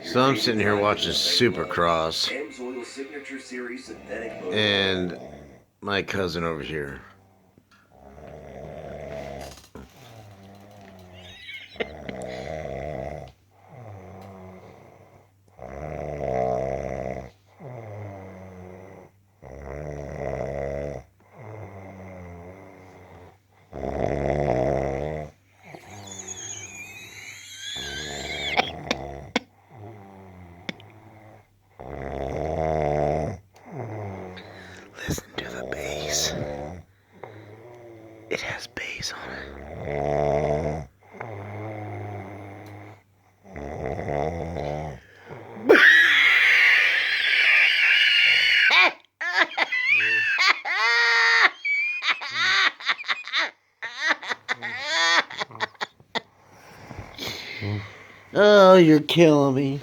So I'm sitting here watching Supercross, and my cousin over here. Listen to the bass. It has bass on it. Oh, you're killing me.